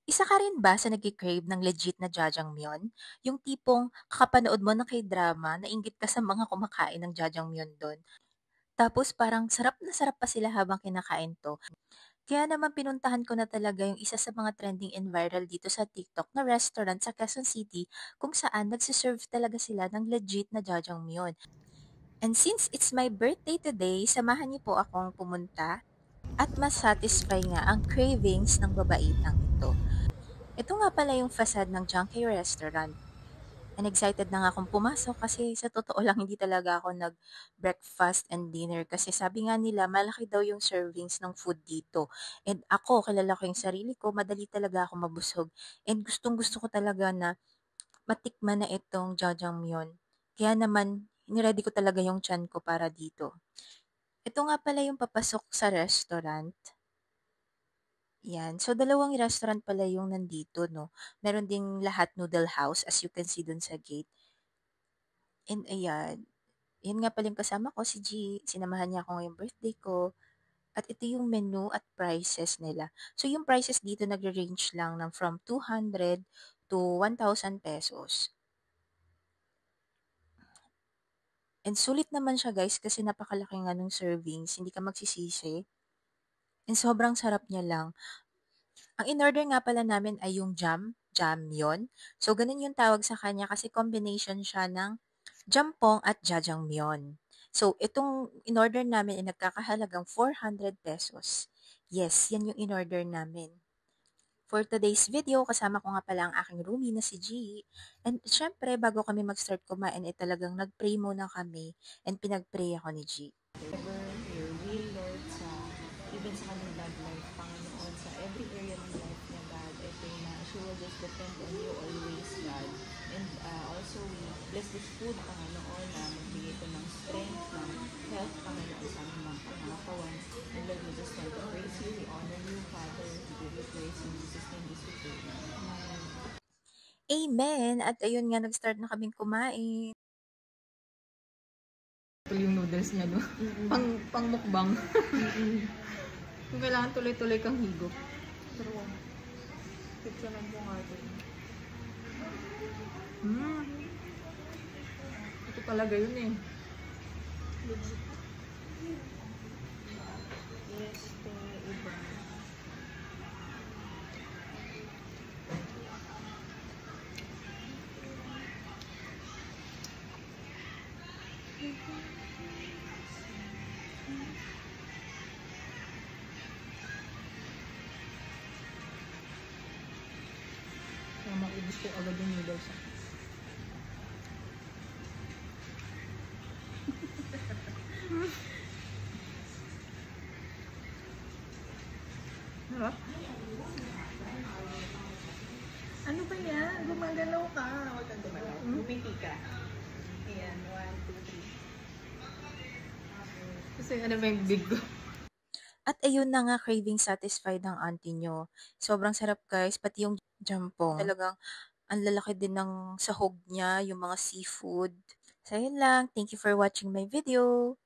Isa ka rin ba sa nagki-crave ng legit na jajangmyeon? Yung tipong kakapanood mo ng K-drama, nainggit ka sa mga kumakain ng jajangmyeon dun. Tapos parang sarap na sarap pa sila habang kinakain 'to. Kaya naman pinuntahan ko na talaga yung isa sa mga trending and viral dito sa TikTok na restaurant sa Quezon City kung saan nagse-serve talaga sila ng legit na jajangmyeon. And since it's my birthday today, samahan niyo po akong pumunta at mas satisfy nga ang cravings ng babaitang ito. Ito nga pala yung facade ng Junkie Restaurant. And excited na nga akong pumasok kasi sa totoo lang hindi talaga ako nag-breakfast and dinner kasi sabi nga nila malaki daw yung servings ng food dito. And ako, kilala ko yung sarili ko, madali talaga ako mabusog. And gustong gusto ko talaga na matikman na itong jajangmyeon. Kaya naman, niready ko talaga yung tiyan ko para dito. Ito nga pala yung papasok sa restaurant. Yan. So, dalawang restaurant pala yung nandito, no? Meron ding lahat noodle house, as you can see dun sa gate. And ayan, yun nga pala yung kasama ko, si G. Sinamahan niya ako ngayong birthday ko. At ito yung menu at prices nila. So, yung prices dito nagre-range lang ng from 200 to 1,000 pesos. And sulit naman siya guys kasi napakalaki nga ng servings, hindi ka magsisisi. And sobrang sarap niya lang. Ang in-order nga pala namin ay yung jam yon. So, ganun yung tawag sa kanya kasi combination siya ng jampong at jajangmyeon. So, itong in-order namin ay nagkakahalagang 400 pesos. Yes, yan yung in-order namin. For today's video, kasama ko nga pala ang aking roomie na si G. And syempre, bago kami mag-start kumain, ay talagang nag-pray muna kami and pinag-pray ako ni G. Ever your will, Lord, sa even sa kanyang love life, Panginoon, sa every area ng life niya, God, I pray na she will just depend on you always, God. And also, we bless this food, Panginoon, na magbigay ko ng strength, ng health, Panginoon, sa aming mga pangakawan. And Lord, we just want to praise you, we honor you, Father, we give you praise in Jesus' name, this we pray. Amen. Amen! At ayun nga, nag-start na kaming kumain. Yung noodles niya, no? Pang mukbang. Kung kailangan tuloy-tuloy kang higop. Pero, picture lang po nga ito. Ito talaga yun eh. Legit. Yes, ito iba. Kaya maubos ko agad yung noodles. Harap? Ano ba yan? Gumagalaw ka. Huwag kang gumalaw. Bumiti ka. Ayan, 1, 2, 3. Kasi ano ba yung big ko? At ayun na nga, craving satisfied ang auntie nyo. Sobrang sarap guys, pati yung jampong. Talagang ang lalaki din ng sahog niya, yung mga seafood. So yun lang, thank you for watching my video.